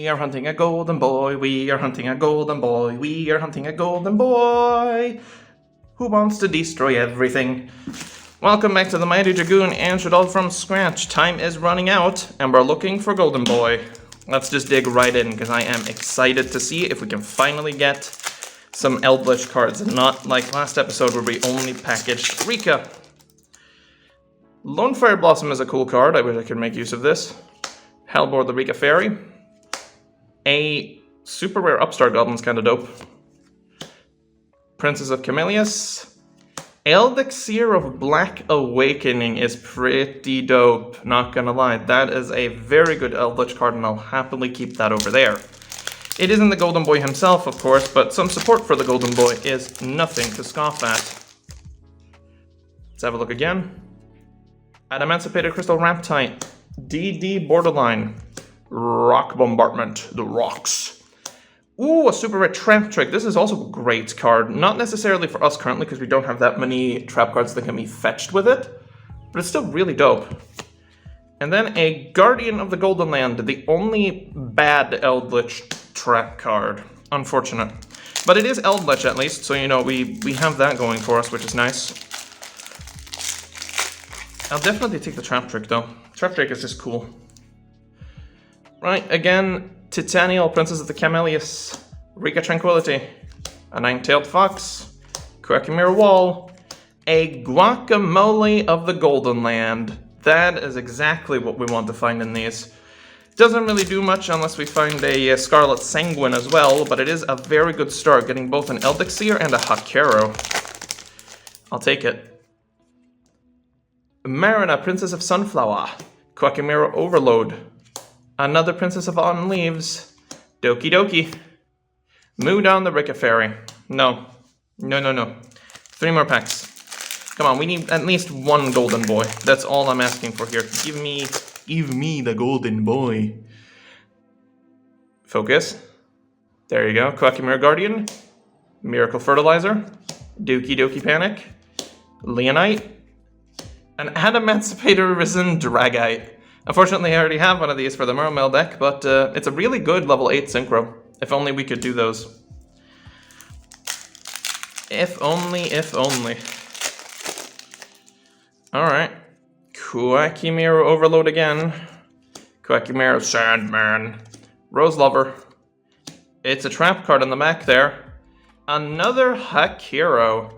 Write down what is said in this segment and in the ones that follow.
We are hunting a golden boy, we are hunting a golden boy, we are hunting a golden boy who wants to destroy everything. Welcome back to the Mighty Dragoon and Shaddoll from scratch. Time is running out and we're looking for golden boy. Let's just dig right in because I am excited to see if we can finally get some Eldritch cards and not like last episode where we only packaged Rika. Lone Fire Blossom is a cool card. I wish I could make use of this. Hellbore the Rika Fairy. A super rare Upstart Goblin's kind of dope. Princess of Camellias. Elixir of Black Awakening is pretty dope, not gonna lie. That is a very good Eldritch card and I'll happily keep that over there. It isn't the Golden Boy himself, of course, but some support for the Golden Boy is nothing to scoff at. Let's have a look again. Adamantipated Crystal Raptite. DD Borderline. Rock Bombardment. The rocks. Ooh, a super rare Trap Trick. This is also a great card. Not necessarily for us currently, because we don't have that many trap cards that can be fetched with it. But it's still really dope. And then a Guardian of the Golden Land. The only bad Eldritch trap card. Unfortunate. But it is Eldritch at least, so you know, we have that going for us, which is nice. I'll definitely take the Trap Trick though. Trap Trick is just cool. Right, again, Titanial, Princess of the Camellias, Rika Tranquility, a Nine-Tailed Fox, Quackmere Wall, a Guacamole of the Golden Land. That is exactly what we want to find in these. Doesn't really do much unless we find a Scarlet Sanguine as well, but it is a very good start, getting both an Elixir and a Hakero. I'll take it. Marina, Princess of Sunflower, Quackmere Overload, another Princess of Autumn Leaves, Doki Doki, Moo Down the Rika Fairy. No. 3 more packs. Come on, we need at least one golden boy. That's all I'm asking for here. Give me the golden boy. Focus. There you go. Quackmere Guardian, Miracle Fertilizer, Doki Doki Panic, Leonite, an Adamantipated Risen Dragite. Unfortunately, I already have one of these for the Mermail deck, but it's a really good level 8 Synchro. If only we could do those. If only. Alright. Quackmere Overload again. Quackmere Sandman. Rose Lover. It's a trap card on the back there. Another Hakero.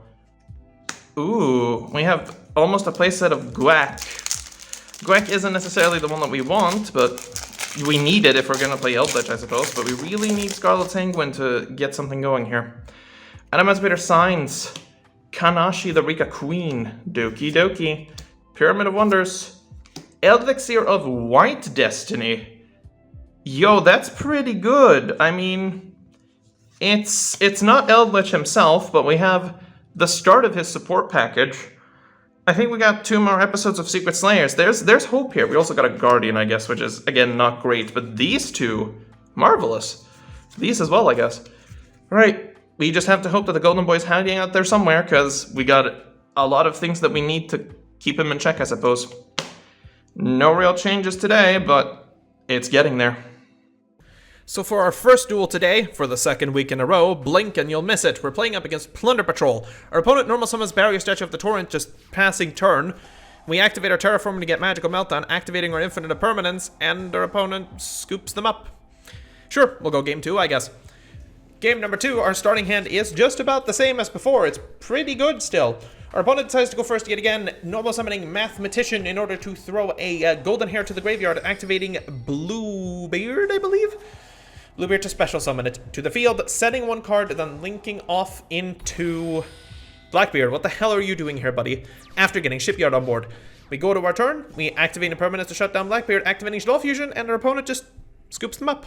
Ooh, we have almost a playset of Guac. Guac isn't necessarily the one that we want, but we need it if we're going to play Eldritch, I suppose. But we really need Scarlet Sanguine to get something going here. Adamantipated Signs. Kanashi the Rika Queen. Doki Doki. Pyramid of Wonders. Elixir of White Destiny. Yo, that's pretty good. I mean, it's not Eldritch himself, but we have the start of his support package. I think we got 2 more episodes of Secret Slayers. There's hope here. We also got a Guardian, I guess, which is, again, not great. But these two, marvelous. These as well, I guess. Right, we just have to hope that the Golden Boy's hiding out there somewhere, because we got a lot of things that we need to keep him in check, I suppose. No real changes today, but it's getting there. So for our first duel today, for the second week in a row, blink and you'll miss it. We're playing up against Plunderr Patroll. Our opponent normal summons Barrier Statue of the Torrent, just passing turn. We activate our Terraforming to get Magical Meltdown, activating our Infinite Impermanence, and our opponent scoops them up. Sure, we'll go game 2, I guess. Game number 2, our starting hand is just about the same as before. It's pretty good still. Our opponent decides to go first yet again, normal summoning Mathematician in order to throw a Golden Hair to the graveyard, activating Bluebeard, I believe? Bluebeard to special summon it to the field, setting 1 card, then linking off into Blackbeard. What the hell are you doing here, buddy? After getting Shipyard on board. We go to our turn, we activate Impermanence to shut down Blackbeard, activating Shaddoll Fusion, and our opponent just scoops them up.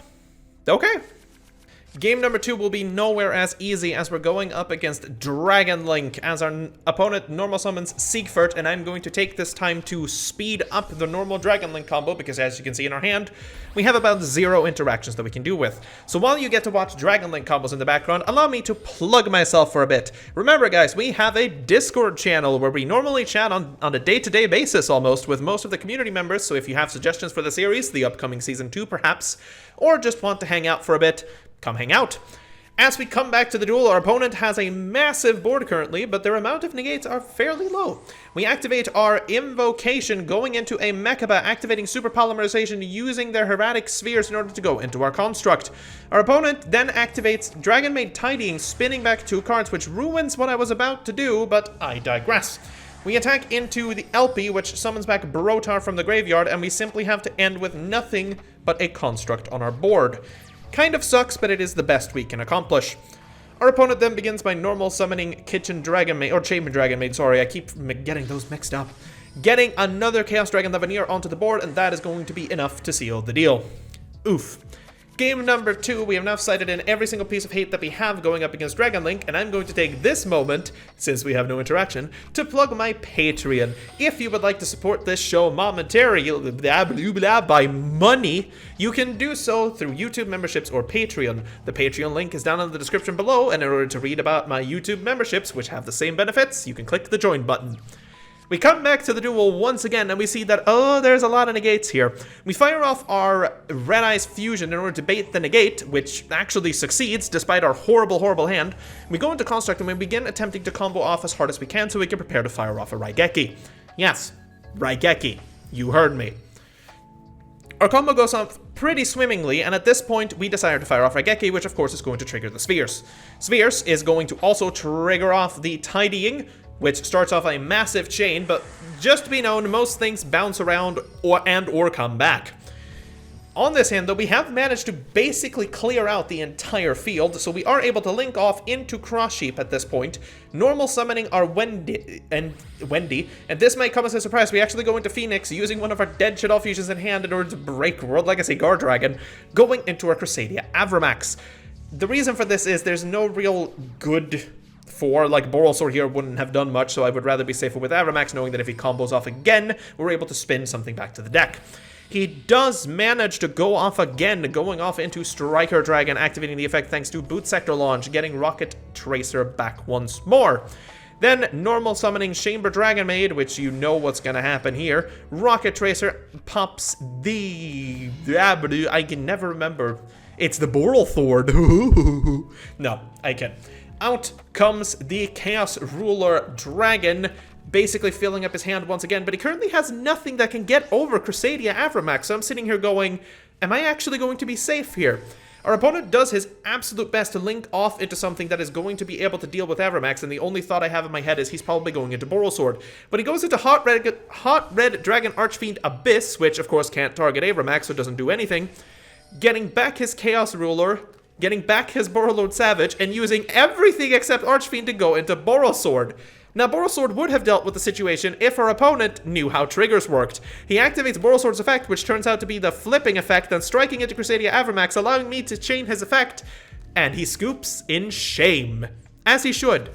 Okay. Game number 2 will be nowhere as easy as we're going up against Dragon Link as our opponent normal summons Siegfried, and I'm going to take this time to speed up the normal Dragon Link combo because as you can see in our hand, we have about 0 interactions that we can do with. So while you get to watch Dragon Link combos in the background, allow me to plug myself for a bit. Remember guys, we have a Discord channel where we normally chat on a day-to-day basis almost with most of the community members, so if you have suggestions for the series, the upcoming Season 2 perhaps, or just want to hang out for a bit, come hang out. As we come back to the duel, our opponent has a massive board currently, but their amount of negates are fairly low. We activate our Invocation going into a Mechaba, activating Super Polymerization using their Hermetic Spheres in order to go into our Construct. Our opponent then activates Dragon Maid Tidying, spinning back 2 cards, which ruins what I was about to do, but I digress. We attack into the LP, which summons back Brotar from the graveyard, and we simply have to end with nothing but a Construct on our board. Kind of sucks, but it is the best we can accomplish. Our opponent then begins by normal summoning Kitchen Dragon Maid, or Chamber Dragon Maid, sorry, I keep getting those mixed up. Getting another Chaos Dragon Lavanier onto the board, and that is going to be enough to seal the deal. Oof. Game number 2, we have now sighted in every single piece of hate that we have going up against Dragon Link, and I'm going to take this moment, since we have no interaction, to plug my Patreon. If you would like to support this show momentarily, by money, you can do so through YouTube memberships or Patreon. The Patreon link is down in the description below, and in order to read about my YouTube memberships, which have the same benefits, you can click the join button. We come back to the duel once again, and we see that, oh, there's a lot of negates here. We fire off our Red Eyes Fusion in order to bait the negate, which actually succeeds despite our horrible, horrible hand. We go into Construct, and we begin attempting to combo off as hard as we can so we can prepare to fire off a Raigeki. Yes, Raigeki. You heard me. Our combo goes on pretty swimmingly, and at this point, we decide to fire off Raigeki, which of course is going to trigger the Spheres. Spheres is going to also trigger off the Tidying, which starts off a massive chain, but just to be known, most things bounce around or come back. On this hand, though, we have managed to basically clear out the entire field, so we are able to link off into Cross Sheep at this point, normal summoning our Wendy, and this might come as a surprise. We actually go into Phoenix using one of our dead Shaddoll fusions in hand in order to break World Legacy Guard Dragon, going into our Crusadia Avramax. The reason for this is there's no real good like Borrelsword here wouldn't have done much, so I would rather be safer with Avramax, knowing that if he combos off again, we're able to spin something back to the deck. He does manage to go off again, going off into Striker Dragon, activating the effect thanks to Boot Sector Launch, getting Rocket Tracer back once more. Then normal summoning Chamber Dragon Maid, which you know what's gonna happen here. Rocket Tracer pops the... I can never remember. It's the Borrelsword. No, I can't. Out comes the Chaos Ruler Dragon, basically filling up his hand once again, but he currently has nothing that can get over Crusadia Avramax, so I'm sitting here going, am I actually going to be safe here? Our opponent does his absolute best to link off into something that is going to be able to deal with Avramax, and the only thought I have in my head is he's probably going into Borrelsword. But he goes into Hot Red Dragon Archfiend Abyss, which of course can't target Avramax, so it doesn't do anything. Getting back his Chaos Ruler, getting back his Borrelord Savage, and using everything except Archfiend to go into Borrelsword. Now, Borrelsword would have dealt with the situation if our opponent knew how triggers worked. He activates Borrelsword's effect, which turns out to be the flipping effect, then striking into Crusadia Avramax, allowing me to chain his effect, and he scoops in shame. As he should.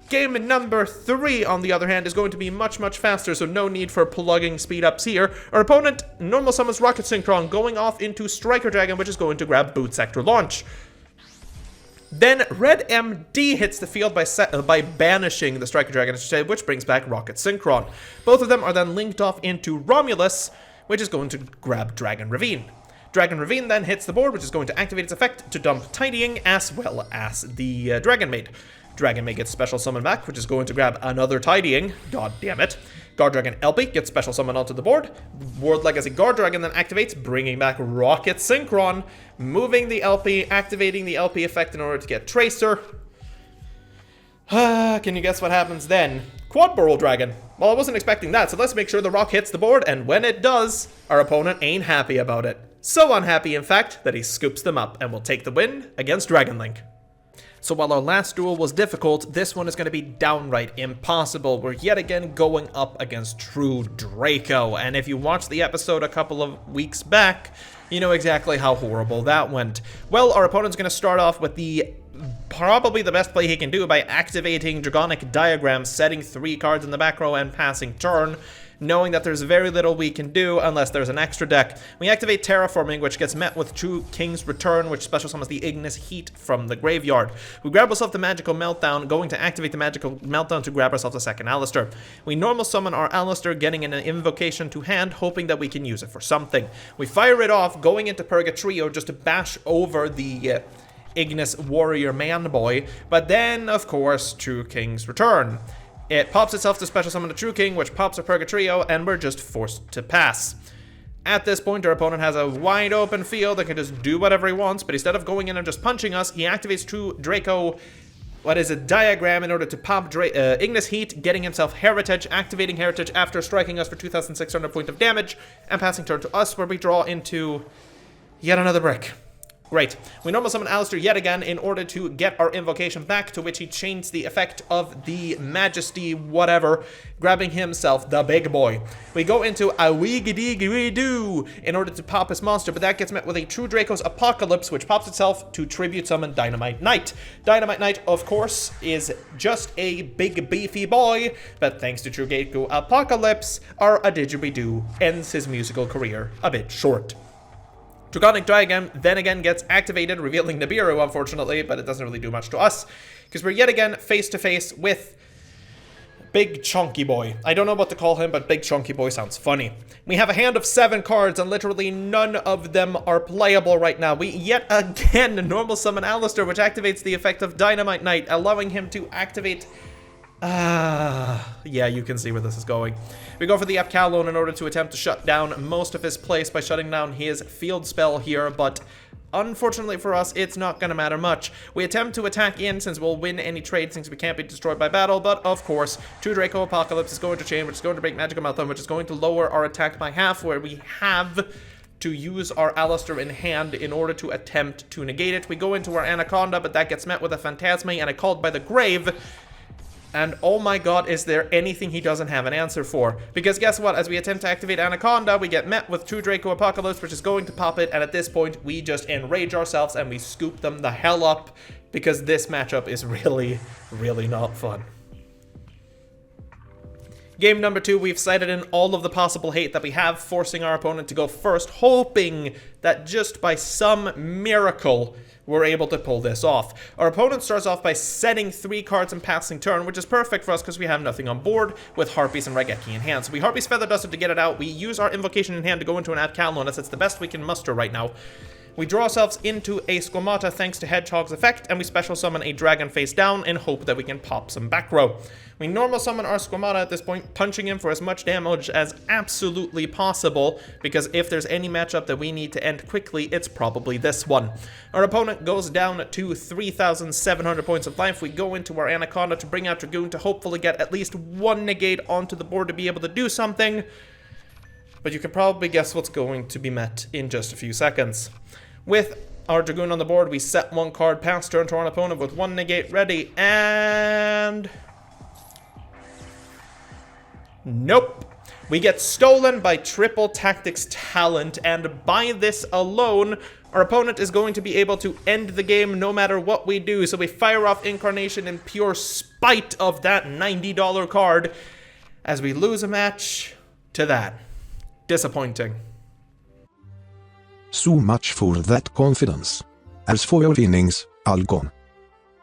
Game number 3, on the other hand, is going to be much, much faster, so no need for plugging speed-ups here. Our opponent normal summons Rocket Synchron, going off into Striker Dragon, which is going to grab Boot Sector Launch. Then Red MD hits the field by banishing the Striker Dragon, which brings back Rocket Synchron. Both of them are then linked off into Romulus, which is going to grab Dragon Ravine. Dragon Ravine then hits the board, which is going to activate its effect to dump Tidying, as well as the Dragon Maid. Dragon Maid gets special summon back, which is going to grab another Tidying. God damn it. Guard Dragon LP gets special summon onto the board. World Legacy Guard Dragon then activates, bringing back Rocket Synchron, moving the LP, activating the LP effect in order to get Tracer. Can you guess what happens then? Quad Burrow Dragon. Well, I wasn't expecting that, so let's make sure the rock hits the board, and when it does, our opponent ain't happy about it. So unhappy, in fact, that he scoops them up and will take the win against Dragon Link. So while our last duel was difficult, this one is going to be downright impossible. We're yet again going up against true Draco, and if you watched the episode a couple of weeks back, You know exactly how horrible that went. Well, our opponent's going to start off with probably the best play he can do by activating Dragonic Diagram, setting 3 cards in the back row and passing turn, knowing that there's very little we can do unless there's an extra deck. We activate Terraforming, which gets met with True King's Return, which special summons the Ignis Heat from the graveyard. We grab ourselves the Magical Meltdown, going to activate the Magical Meltdown to grab ourselves a second Alistair. We normal summon our Alistair, getting an invocation to hand, hoping that we can use it for something. We fire it off, going into Purgatrio just to bash over the Ignis Warrior Man-Boy, but then, of course, True King's Return. It pops itself to special summon the True King, which pops a Purgatrio, and we're just forced to pass. At this point, our opponent has a wide open field that can just do whatever he wants, but instead of going in and just punching us, he activates True Draco, Diagram, in order to pop Ignis Heat, getting himself Heritage, activating Heritage after striking us for 2,600 points of damage, and passing turn to us, where we draw into yet another brick. Great. We normal summon Alistair yet again in order to get our invocation back, to which he changed the effect of the Majesty whatever, grabbing himself the big boy. We go into a Weegadee-Doo in order to pop his monster, but that gets met with a True Draco's Apocalypse, which pops itself to tribute summon Dynamite Knight. Dynamite Knight, of course, is just a big beefy boy, but thanks to True Draco Apocalypse, our Didgeridoo ends his musical career a bit short. Dragonic Diagram then again gets activated, revealing Nibiru, unfortunately, but it doesn't really do much to us, because we're yet again face-to-face with Big Chunky Boy. I don't know what to call him, but Big Chunky Boy sounds funny. We have a hand of 7 cards, and literally none of them are playable right now. We yet again normal summon Alistair, which activates the effect of Dynamite Knight, allowing him to activate... yeah, you can see where this is going. We go for the Apkalon in order to attempt to shut down most of his place by shutting down his field spell here, but unfortunately for us, it's not going to matter much. We attempt to attack in since we'll win any trade since we can't be destroyed by battle, but of course, True Draco Apocalypse is going to chain, which is going to break Magical Meltdown, which is going to lower our attack by half, where we have to use our Alistair in hand in order to attempt to negate it. We go into our Anaconda, but that gets met with a Phantasme and a Called by the Grave. And oh my god, is there anything he doesn't have an answer for? Because guess what? As we attempt to activate Anaconda, we get met with True Draco Apocalypse, which is going to pop it, and at this point, we just enrage ourselves and we scoop them the hell up, because this matchup is really, really not fun. Game number 2, we've cited in all of the possible hate that we have, forcing our opponent to go first, hoping that just by some miracle, we're able to pull this off. Our opponent starts off by setting 3 cards and passing turn, which is perfect for us because we have nothing on board with Harpies and Raigeki in hand. So we Harpies Feather Duster to get it out. We use our Invocation in hand to go into an Apkalon, as it's the best we can muster right now. We draw ourselves into a Squamata thanks to Hedgehog's effect, and we special summon a Dragon face down in hope that we can pop some back row. We normal summon our Squamata at this point, punching him for as much damage as absolutely possible, because if there's any matchup that we need to end quickly, it's probably this one. Our opponent goes down to 3,700 points of life. We go into our Anaconda to bring out Dragoon to hopefully get at least 1 negate onto the board to be able to do something. But you can probably guess what's going to be met in just a few seconds. With our Dragoon on the board, we set 1 card, pass turn to our opponent with 1 negate ready, and... nope. We get stolen by Triple Tactics Talent, and by this alone, our opponent is going to be able to end the game no matter what we do. So we fire off Incarnation in pure spite of that $90 card, as we lose a match to that. Disappointing. So much for that confidence. As for your innings, all gone.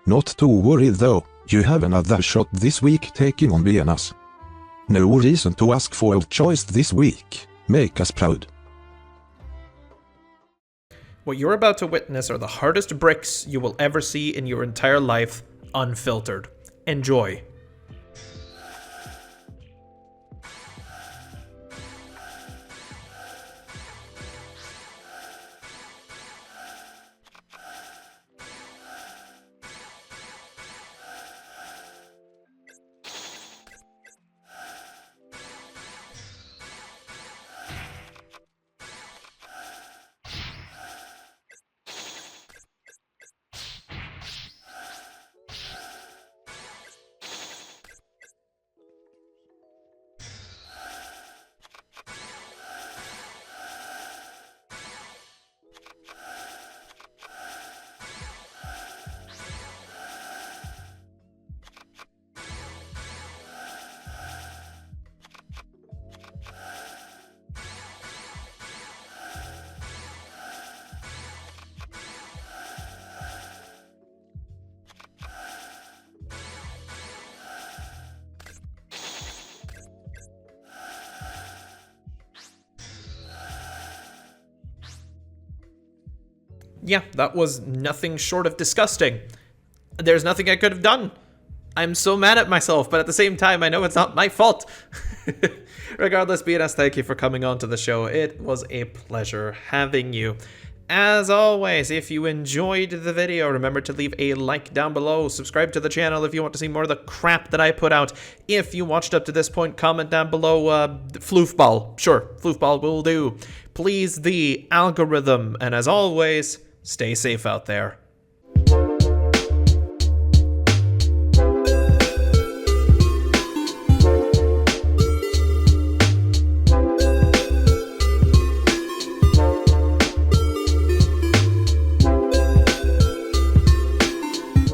Not to worry though, you have another shot this week taking on Bienas. No reason to ask for your choice this week. Make us proud. What you're about to witness are the hardest bricks you will ever see in your entire life, unfiltered. Enjoy. yeah, that was nothing short of disgusting. There's nothing I could have done. I'm so mad at myself, but at the same time, I know it's not my fault. Regardless, Bienas, thank you for coming on to the show. It was a pleasure having you. As always, if you enjoyed the video, remember to leave a like down below. Subscribe to the channel if you want to see more of the crap that I put out. If you watched up to this point, comment down below, floofball. Sure, floofball will do. Please the algorithm. And as always, stay safe out there.